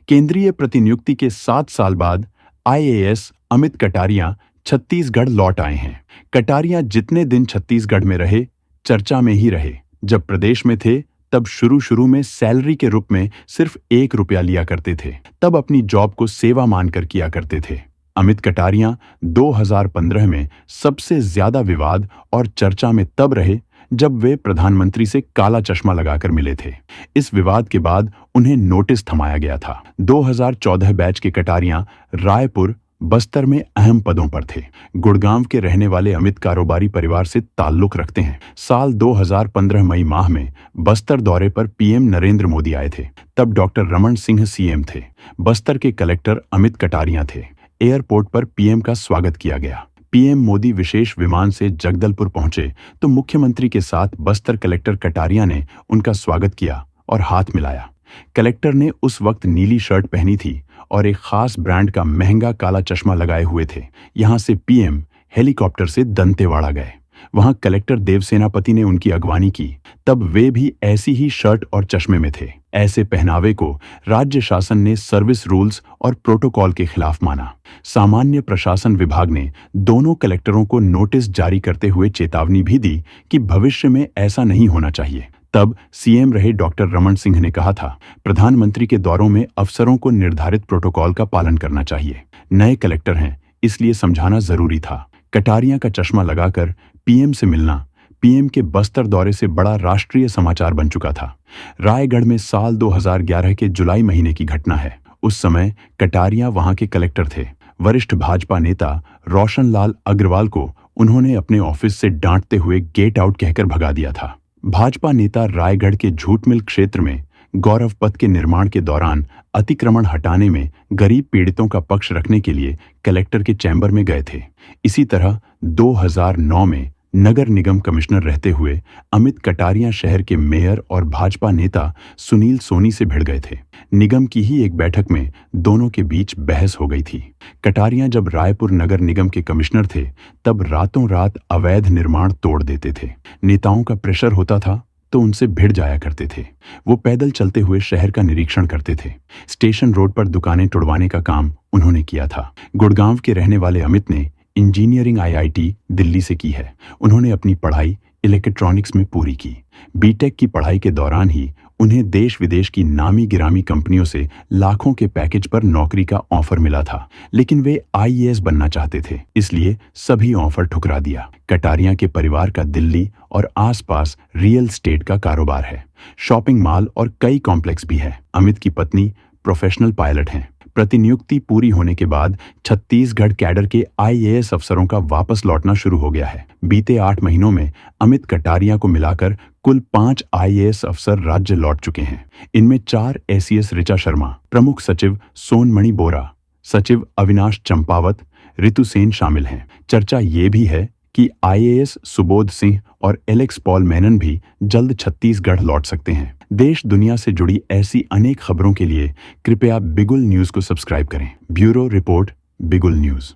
केंद्रीय प्रतिनियुक्ति के 7 साल बाद आईएएस अमित कटारिया छत्तीसगढ़ लौट आए हैं। कटारिया जितने दिन छत्तीसगढ़ में रहे, चर्चा में ही रहे। जब प्रदेश में थे, तब शुरू में सैलरी के रूप में सिर्फ 1 रुपया लिया करते थे। तब अपनी जॉब को सेवा मानकर किया करते थे। अमित कटारिया 2015 में सबसे ज्यादा विवाद और चर्चा में तब रहे जब वे प्रधानमंत्री से काला चश्मा लगाकर मिले थे। इस विवाद के बाद उन्हें नोटिस थमाया गया था। 2014 बैच के कटारिया रायपुर, बस्तर में अहम पदों पर थे। गुड़गांव के रहने वाले अमित कारोबारी परिवार से ताल्लुक रखते हैं। साल 2015 मई माह में बस्तर दौरे पर पीएम नरेंद्र मोदी आए थे। तब डॉक्टर रमन सिंह सीएम थे। बस्तर के कलेक्टर अमित कटारिया थे। एयरपोर्ट पर पीएम का स्वागत किया गया। पीएम मोदी विशेष विमान से जगदलपुर पहुंचे तो मुख्यमंत्री के साथ बस्तर कलेक्टर कटारिया ने उनका स्वागत किया और हाथ मिलाया। कलेक्टर ने उस वक्त नीली शर्ट पहनी थी और एक खास ब्रांड का महंगा काला चश्मा लगाए हुए थे। यहां से पीएम हेलीकॉप्टर से दंतेवाड़ा गए। वहां कलेक्टर देवसेनापति ने उनकी अगवानी की। तब वे भी ऐसी ही शर्ट और चश्मे में थे। ऐसे पहनावे को राज्य शासन ने सर्विस रूल्स और प्रोटोकॉल के खिलाफ माना। सामान्य प्रशासन विभाग ने दोनों कलेक्टरों को नोटिस जारी करते हुए चेतावनी भी दी कि भविष्य में ऐसा नहीं होना चाहिए। तब सीएम रहे डॉक्टर रमन सिंह ने कहा था, प्रधानमंत्री के दौरों में अफसरों को निर्धारित प्रोटोकॉल का पालन करना चाहिए। नए कलेक्टर हैं, इसलिए समझाना जरूरी था। कटारिया का चश्मा लगाकर पीएम से मिलना पीएम के बस्तर दौरे से बड़ा राष्ट्रीय समाचार बन चुका था। रायगढ़ में साल 2011 के जुलाई महीने की घटना है। उस समय कटारिया वहां के कलेक्टर थे। वरिष्ठ भाजपा नेता रोशन लाल अग्रवाल को उन्होंने अपने ऑफिस से डांटते हुए गेट आउट कहकर भगा दिया था। भाजपा नेता रायगढ़ के झूठ मिल क्षेत्र में गौरव पथ के निर्माण के दौरान अतिक्रमण हटाने में गरीब पीड़ितों का पक्ष रखने के लिए कलेक्टर के चैम्बर में गए थे। इसी तरह 2009 में नगर निगम कमिश्नर रहते हुए अमित कटारिया शहर के मेयर और भाजपा नेता सुनील सोनी से भिड़ गए थे। निगम की ही एक बैठक में दोनों के बीच बहस हो गई थी। कटारिया जब रायपुर नगर निगम के कमिश्नर थे, तब रातों रात अवैध निर्माण तोड़ देते थे। नेताओं का प्रेशर होता था तो उनसे भिड़ जाया करते थे। वो पैदल चलते हुए शहर का निरीक्षण करते थे। स्टेशन रोड पर दुकानें तोड़वाने का काम उन्होंने किया था। गुड़गांव के रहने वाले अमित ने इंजीनियरिंग आईआईटी दिल्ली से की है। उन्होंने अपनी पढ़ाई इलेक्ट्रॉनिक्स में पूरी की। बीटेक की पढ़ाई के दौरान ही उन्हें देश विदेश की नामी गिरामी कंपनियों से लाखों के पैकेज पर नौकरी का ऑफर मिला था, लेकिन वे आईएएस बनना चाहते थे, इसलिए सभी ऑफर ठुकरा दिया। कटारिया के परिवार का दिल्ली और आसपास रियल एस्टेट का कारोबार है। शॉपिंग मॉल और कई कॉम्प्लेक्स भी है। अमित की पत्नी प्रोफेशनल पायलट हैं। प्रतिनियुक्ति पूरी होने के बाद छत्तीसगढ़ कैडर के आईएएस अफसरों का वापस लौटना शुरू हो गया है। बीते 8 महीनों में अमित कटारिया को मिलाकर कुल 5 आईएएस अफसर राज्य लौट चुके हैं। इनमें 4 एसीएस ऋचा शर्मा, प्रमुख सचिव सोनमणि बोरा, सचिव अविनाश चंपावत, ऋतु सेन शामिल हैं। चर्चा ये भी है कि आईएएस सुबोध सिंह और एलेक्स पॉल मेनन भी जल्द छत्तीसगढ़ लौट सकते हैं। देश दुनिया से जुड़ी ऐसी अनेक खबरों के लिए कृपया बिगुल न्यूज को सब्सक्राइब करें। ब्यूरो रिपोर्ट, बिगुल न्यूज।